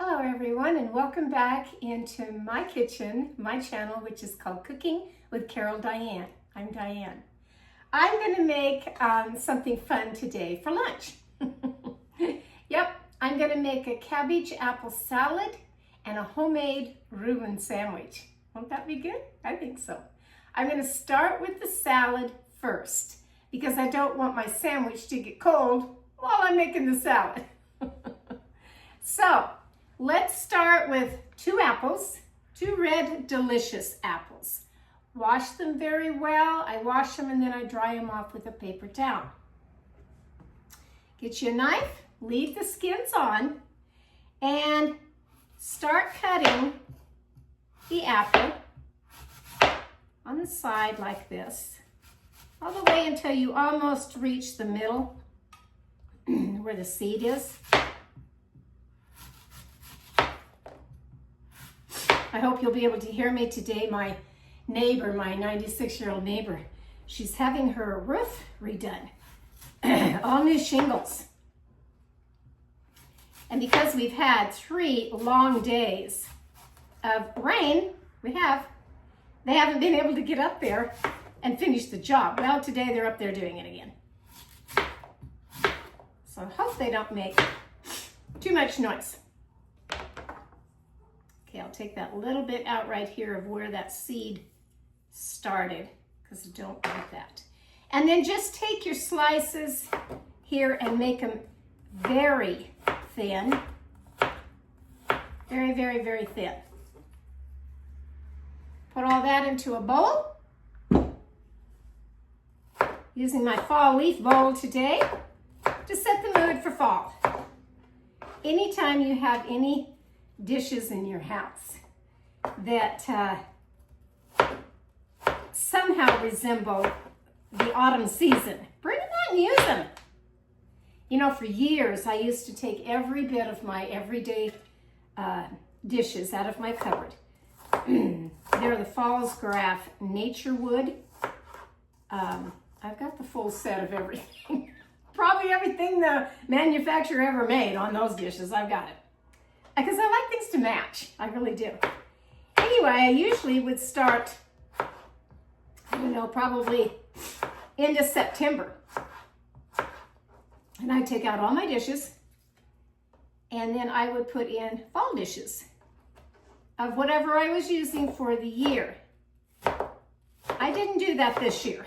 Hello everyone, and welcome back into my kitchen, my channel, which is called Cooking with Carol Diane. I'm Diane. I'm going to make something fun today for lunch. Yep, I'm going to make a cabbage apple salad and a homemade Rueben sandwich. Won't that be good? I think so. I'm going to start with the salad first because I don't want my sandwich to get cold while I'm making the salad. So, let's start with two red delicious apples. Wash them very well. I wash them and then I dry them off with a paper towel. Get you a knife, leave the skins on, and start cutting the apple on the side like this, all the way until you almost reach the middle where the seed is. I hope you'll be able to hear me today. My neighbor, my 96-year-old neighbor, she's having her roof redone. All new shingles. And because we've had 3 long days of rain, they haven't been able to get up there and finish the job. Well, today they're up there doing it again. So I hope they don't make too much noise. Okay, I'll take that little bit out right here of where that seed started because I don't like that. And then just take your slices here and make them very thin. Very, very, very thin. Put all that into a bowl. Using my fall leaf bowl today to set the mood for fall. Anytime you have any dishes in your house that somehow resemble the autumn season, bring them out and use them. You know, for years I used to take every bit of my everyday dishes out of my cupboard. They're the Falls Graph Nature Wood. I've got the full set of everything. Probably everything the manufacturer ever made on those dishes, I've got it. Because I like things to match. I really do. Anyway, I usually would start, I don't know, probably into September. And I'd take out all my dishes and then I would put in fall dishes of whatever I was using for the year. I didn't do that this year.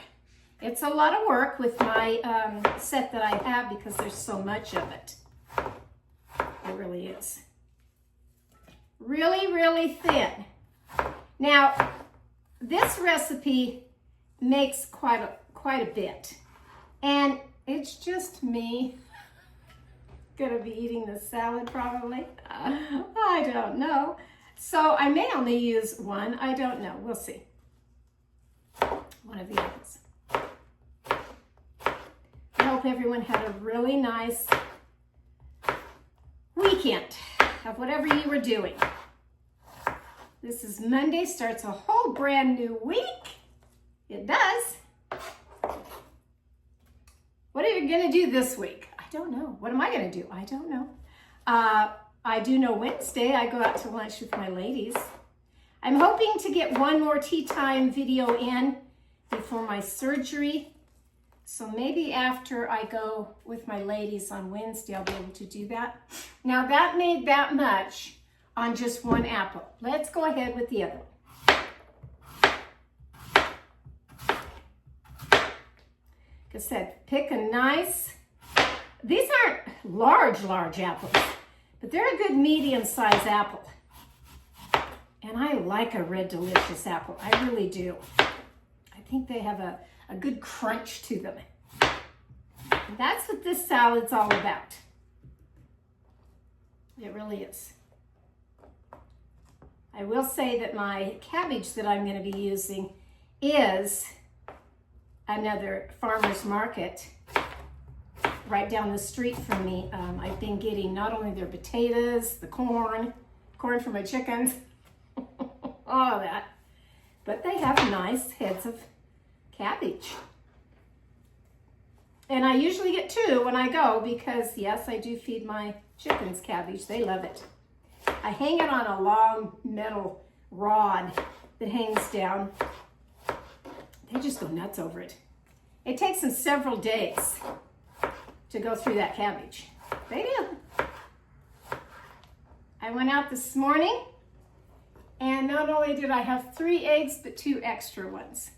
It's a lot of work with my set that I have because there's so much of it. It really is. Really, really thin. Now, this recipe makes quite a bit. And it's just me gonna be eating the salad probably. I don't know. So I may only use one. I don't know. We'll see. One of the others. I hope everyone had a really nice weekend of whatever you were doing. This is Monday, starts a whole brand new week. It does. What are you gonna do this week? I don't know. What am I gonna do? I don't know. I do know Wednesday I go out to lunch with my ladies. I'm hoping to get one more tea time video in before my surgery. So maybe after I go with my ladies on Wednesday, I'll be able to do that. Now that made that much on just one apple. Let's go ahead with the other one. Like I said, pick a nice, these aren't large apples, but they're a good medium-sized apple. And I like a red delicious apple, I really do. I think they have a good crunch to them. And that's what this salad's all about. It really is. I will say that my cabbage that I'm going to be using is another farmer's market right down the street from me. I've been getting not only their potatoes, the corn for my chickens, all of that, but they have nice heads of cabbage. And I usually get 2 when I go because, yes, I do feed my chickens cabbage. They love it. I hang it on a long metal rod that hangs down. They just go nuts over it. It takes them several days to go through that cabbage. They do. I went out this morning, and not only did I have 3 eggs, but 2 extra ones.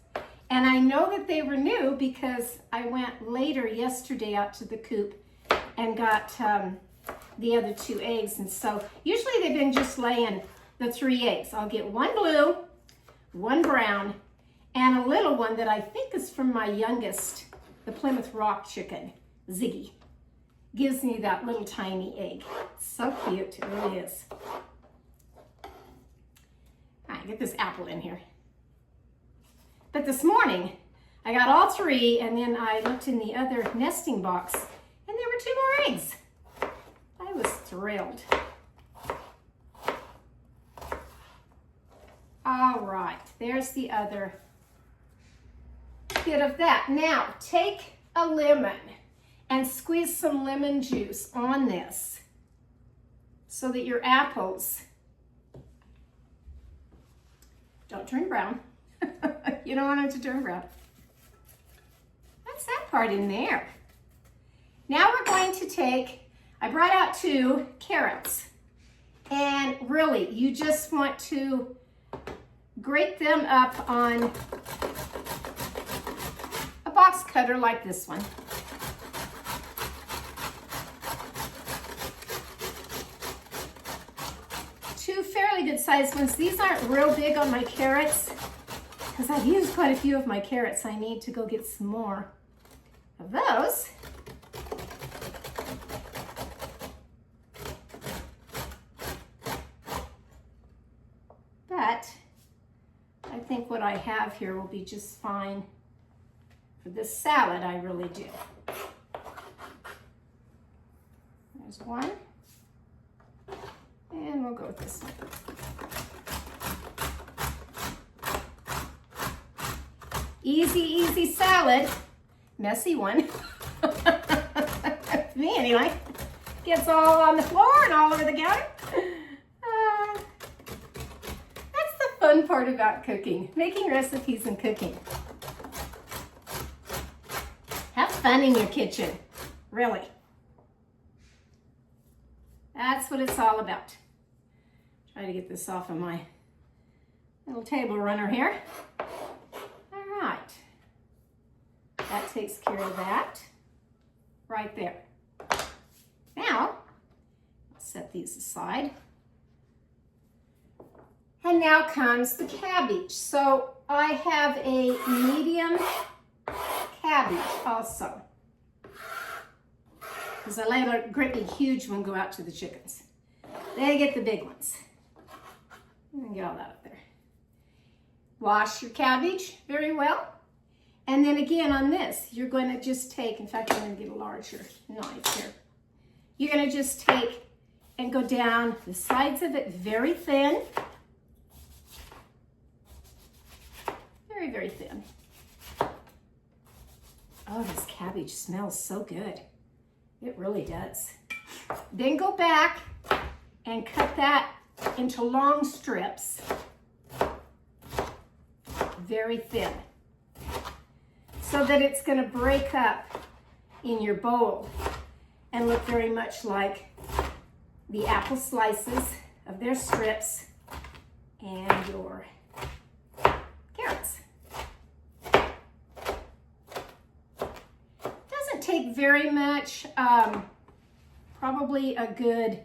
And I know that they were new because I went later yesterday out to the coop and got the other 2 eggs. And so usually they've been just laying the 3 eggs. I'll get 1 blue, 1 brown, and a little one that I think is from my youngest, the Plymouth Rock chicken, Ziggy. Gives me that little tiny egg. It's so cute, it really is. All right, get this apple in here. But this morning, I got all 3, and then I looked in the other nesting box, and there were 2 more eggs. I was thrilled. All right, there's the other bit of that. Now, take a lemon and squeeze some lemon juice on this so that your apples don't turn brown. You don't want them to turn brown. That's that part in there. Now we're going to take, I brought out 2 carrots, and really you just want to grate them up on a box cutter like this one. Two fairly good sized ones. These aren't real big on my carrots because I've used quite a few of my carrots. I need to go get some more of those. But I think what I have here will be just fine for this salad. I really do. There's one. And we'll go with this one. Easy, easy salad. Messy one. Me anyway. Gets all on the floor and all over the counter. That's the fun part about cooking. Making recipes and cooking. Have fun in your kitchen. Really. That's what it's all about. Try to get this off of my little table runner here. All right. That takes care of that right there. Now, I'll set these aside. And now comes the cabbage. So I have a medium cabbage also, because I let a great big huge one go out to the chickens. They get the big ones. And get all that up there. Wash your cabbage very well. And then again on this, you're going to just take, in fact, I'm going to get a larger knife here. You're going to just take and go down the sides of it very thin. Very, very thin. Oh, this cabbage smells so good. It really does. Then go back and cut that into long strips, very thin, so that it's going to break up in your bowl and look very much like the apple slices of their strips and your carrots. Doesn't take very much, probably a good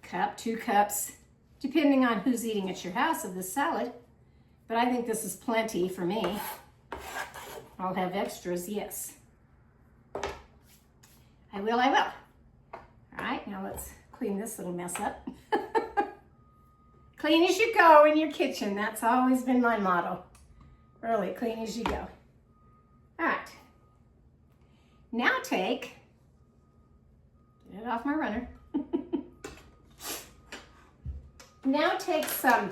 cup, 2 cups, depending on who's eating at your house of this salad. But I think this is plenty for me. I'll have extras, yes. I will. All right, now let's clean this little mess up. Clean as you go in your kitchen. That's always been my motto. Really, clean as you go. All right. Now get it off my runner. Now take some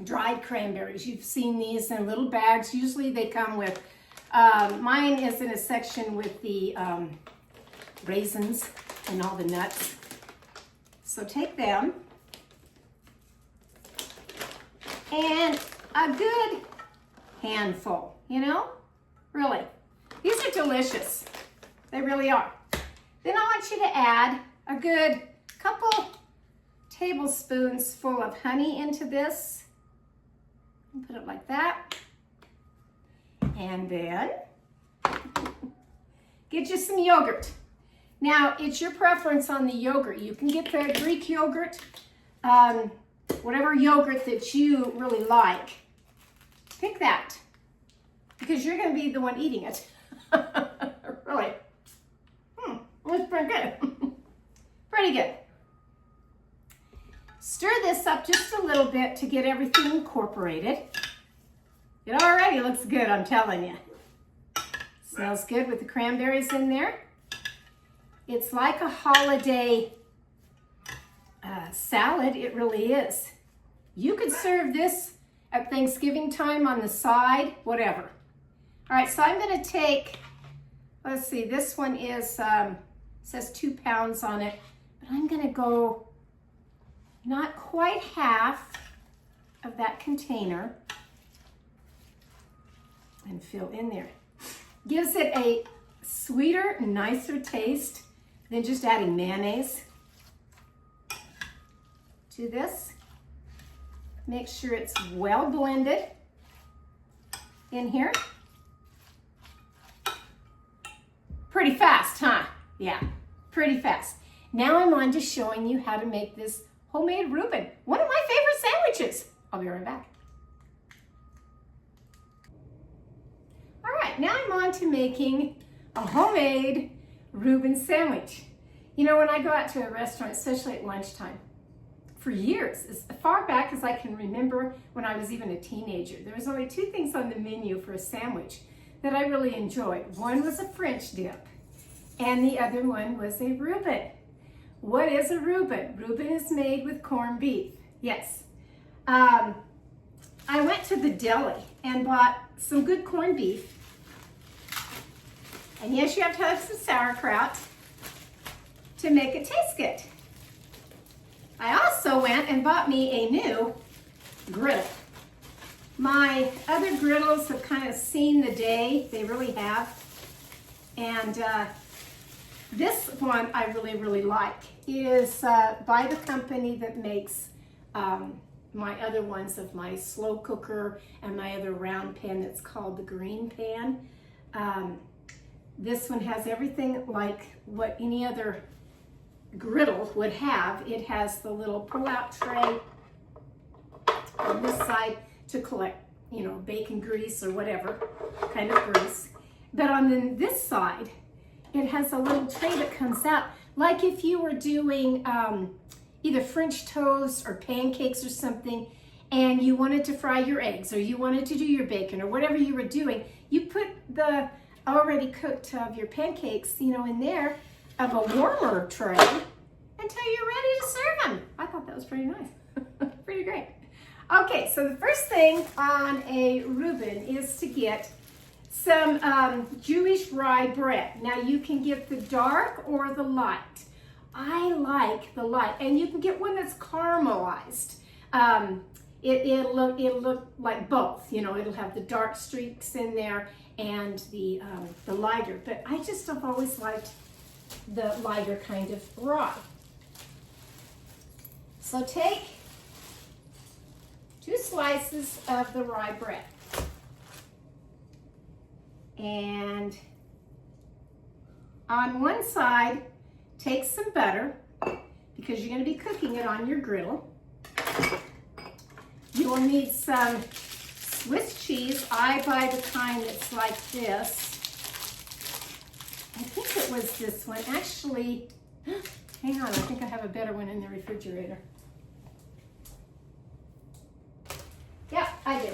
dried cranberries. You've seen these in little bags. Usually they come with, mine is in a section with the raisins and all the nuts. So take them and a good handful, you know, really. These are delicious. They really are. Then I want you to add a good couple tablespoons full of honey into this. Put it like that. And then get you some yogurt. Now, it's your preference on the yogurt. You can get the Greek yogurt, whatever yogurt that you really like. Pick that, because you're going to be the one eating it. Really. That's pretty good. Pretty good. Stir this up just a little bit to get everything incorporated. It already looks good, I'm telling you. Smells good with the cranberries in there. It's like a holiday salad, it really is. You could serve this at Thanksgiving time on the side, whatever. All right, so I'm gonna take, let's see, this one is, says 2 pounds on it, but I'm gonna go not quite half of that container and fill in there. Gives it a sweeter, nicer taste than just adding mayonnaise to this. Make sure it's well blended in here. Pretty fast, huh? Yeah, pretty fast. Now I'm on to showing you how to make this homemade Rueben, one of my favorite sandwiches. I'll be right back. All right, now I'm on to making a homemade Rueben sandwich. You know, when I go out to a restaurant, especially at lunchtime, for years, as far back as I can remember when I was even a teenager, there was only 2 things on the menu for a sandwich that I really enjoyed. One was a French dip, and the other one was a Rueben. What is a Rueben? Rueben is made with corned beef. Yes. I went to the deli and bought some good corned beef. And yes, you have to have some sauerkraut to make it taste good. I also went and bought me a new griddle. My other griddles have kind of seen the day. They really have. And this one I really, really like. It is by the company that makes my other ones of my slow cooker and my other round pan that's called the Green Pan. This one has everything like what any other griddle would have. It has the little pull-out tray on this side to collect, you know, bacon grease or whatever kind of grease. But on this side, it has a little tray that comes out, like if you were doing either French toast or pancakes or something, and you wanted to fry your eggs, or you wanted to do your bacon, or whatever you were doing, you put the already cooked of your pancakes, you know, in there of a warmer tray until you're ready to serve them. I thought that was pretty nice. Pretty great. Okay, so the first thing on a Rueben is to get some Jewish rye bread. Now you can get the dark or the light. I like the light, and you can get one that's caramelized. It'll look like both. You know, it'll have the dark streaks in there and the lighter. But I just have always liked the lighter kind of rye. So take 2 slices of the rye bread. And on one side, take some butter, because you're going to be cooking it on your griddle. You will need some Swiss cheese. I buy the kind that's like this. I think it was this one. Actually, hang on, I think I have a better one in the refrigerator. Yep, I do.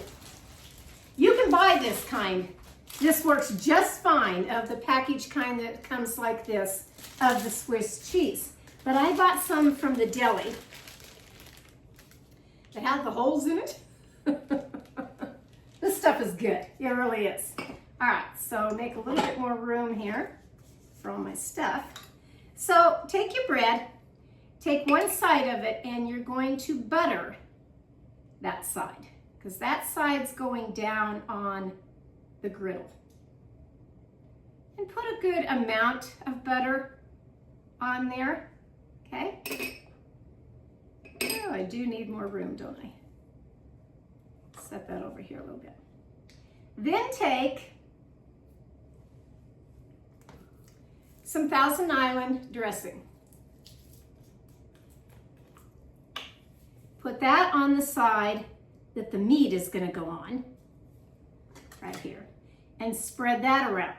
You can buy this kind. This works just fine, of the package kind that comes like this, of the Swiss cheese. But I bought some from the deli that have the holes in it. This stuff is good. It really is. All right, so make a little bit more room here for all my stuff. So take your bread, take one side of it and you're going to butter that side, because that side's going down on the griddle. And put a good amount of butter on there, okay? Oh, I do need more room, don't I? Set that over here a little bit. Then take some Thousand Island dressing. Put that on the side that the meat is going to go on, right here, and spread that around.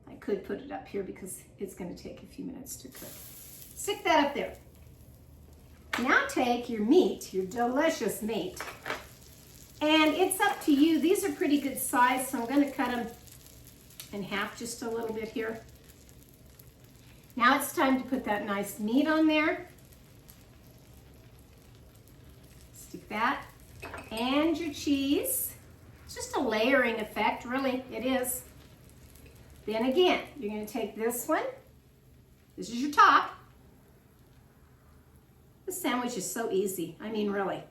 I could put it up here because it's going to take a few minutes to cook. Stick that up there. Now take your meat, your delicious meat, and it's up to you. These are pretty good size, so I'm going to cut them in half just a little bit here. Now it's time to put that nice meat on there. Stick that, and your cheese. It's just a layering effect, really, it is. Then again, you're going to take this one. This is your top. This sandwich is so easy. I mean, really.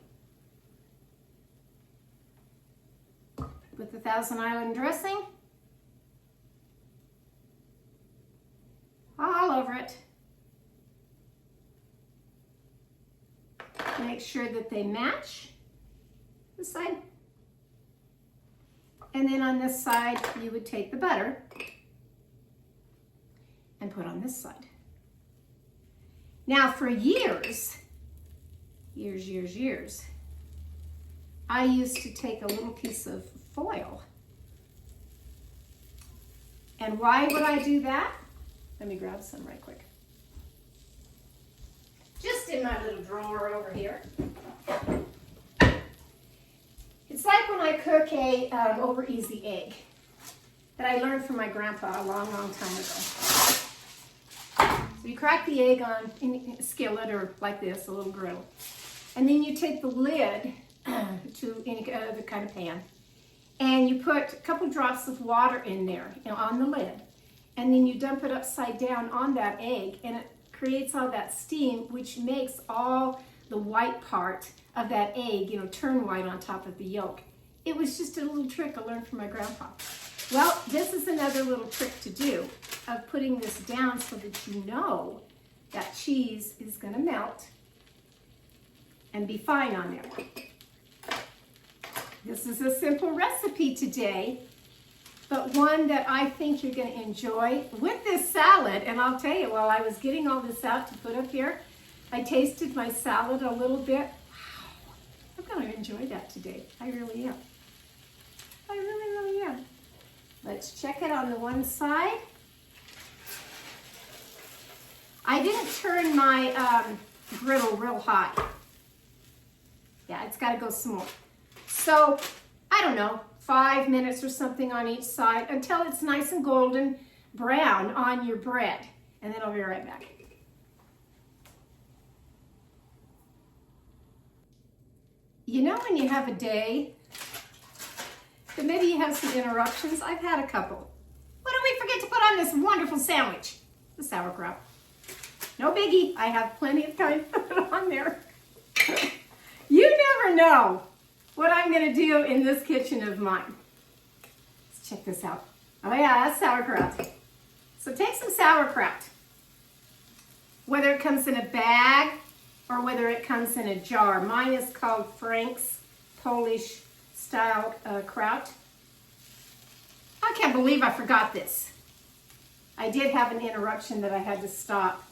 Put the Thousand Island dressing all over it. Make sure that they match this side. And then on this side, you would take the butter and put on this side. Now for years, I used to take a little piece of foil. And why would I do that? Let me grab some right quick. Just in my little drawer over here. It's like when I cook a over easy egg that I learned from my grandpa a long, long time ago. So you crack the egg on in a skillet or like this, a little griddle. And then you take the lid to any other kind of pan, and you put a couple drops of water in there, on the lid, and then you dump it upside down on that egg, and it creates all that steam, which makes all the white part of that egg, turn white on top of the yolk. It was just a little trick I learned from my grandpa. Well, this is another little trick to do, of putting this down so that you know that cheese is going to melt and be fine on there. This is a simple recipe today, but one that I think you're going to enjoy with this salad. And I'll tell you, while I was getting all this out to put up here, I tasted my salad a little bit. Wow, I'm going to enjoy that today. I really am. I really, really am. Let's check it on the one side. I didn't turn my griddle real high. Yeah, it's got to go some more. So, I don't know, 5 minutes or something on each side until it's nice and golden brown on your bread. And then I'll be right back. You know when you have a day that maybe you have some interruptions? I've had a couple. What did we forget to put on this wonderful sandwich? The sauerkraut. No biggie, I have plenty of time to put it on there. You never know what I'm going to do in this kitchen of mine. Let's check this out. Oh yeah, that's sauerkraut. So take some sauerkraut. Whether it comes in a bag or whether it comes in a jar. Mine is called Frank's Polish style kraut. I can't believe I forgot this. I did have an interruption that I had to stop.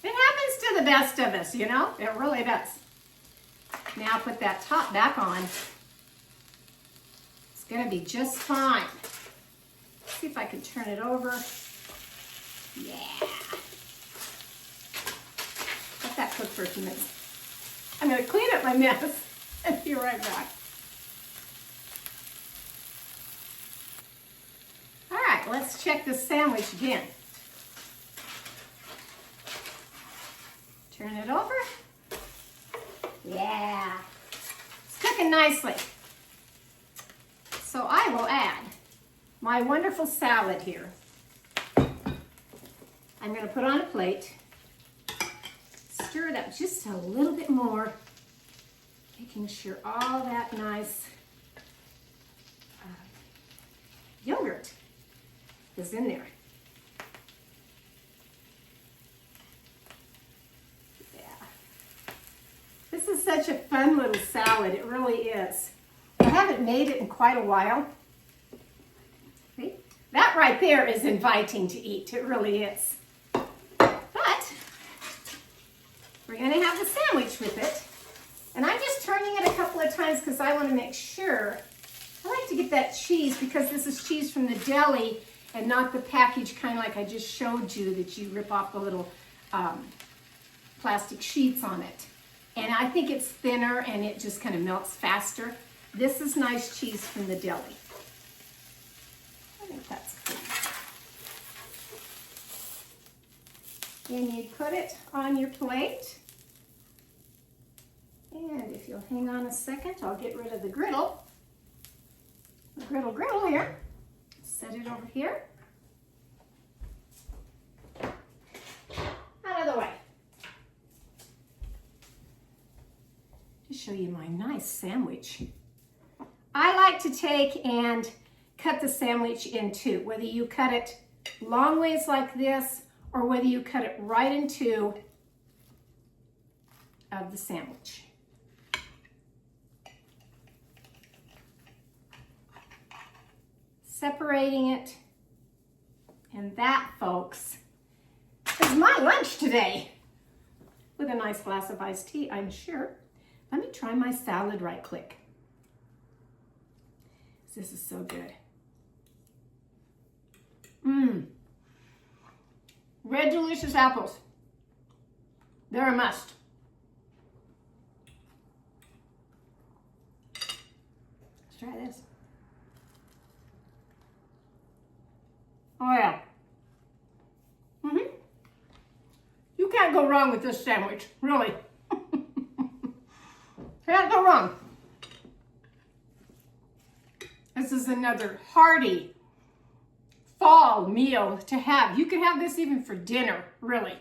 It happens to the best of us, It really does. Now put that top back on. It's going to be just fine. Let's see if I can turn it over. Yeah. Let that cook for a few minutes. I'm going to clean up my mess and be right back. All right, let's check this sandwich again. Turn it over. Yeah, it's cooking nicely. So I will add my wonderful salad here. I'm going to put on a plate, stir it up just a little bit more, making sure all that nice yogurt is in there. This is such a fun little salad, it really is. I haven't made it in quite a while. See? That right there is inviting to eat, it really is. But we're gonna have the sandwich with it. And I'm just turning it a couple of times because I wanna make sure. I like to get that cheese because this is cheese from the deli and not the package kind of like I just showed you that you rip off the little plastic sheets on it. And I think it's thinner and it just kind of melts faster. This is nice cheese from the deli. I think that's good. And you put it on your plate. And if you'll hang on a second, I'll get rid of the griddle. The griddle here. Set it over here. Out of the way. To show you my nice sandwich. I like to take and cut the sandwich in two, whether you cut it long ways like this or whether you cut it right in two of the sandwich. Separating it, and that, folks, is my lunch today with a nice glass of iced tea, I'm sure. Let me try my salad right quick. This is so good. Red delicious apples. They're a must. Let's try this. Oh yeah. You can't go wrong with this sandwich, really. Can't go wrong. This is another hearty fall meal to have. You can have this even for dinner, really.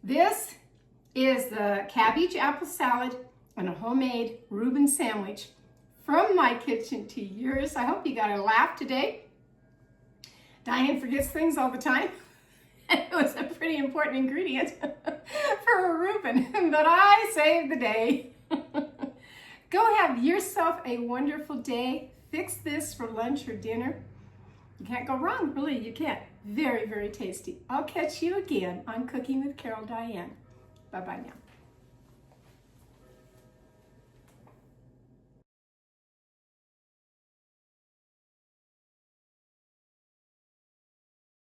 This is the cabbage apple salad and a homemade Reuben sandwich from my kitchen to yours. I hope you got a laugh today. Diane forgets things all the time. It was a pretty important ingredient for a Reuben, but I saved the day. Go have yourself a wonderful day. Fix this for lunch or dinner. You can't go wrong, really, you can't. Very, very tasty. I'll catch you again on Cooking with Carol Diane. Bye-bye now.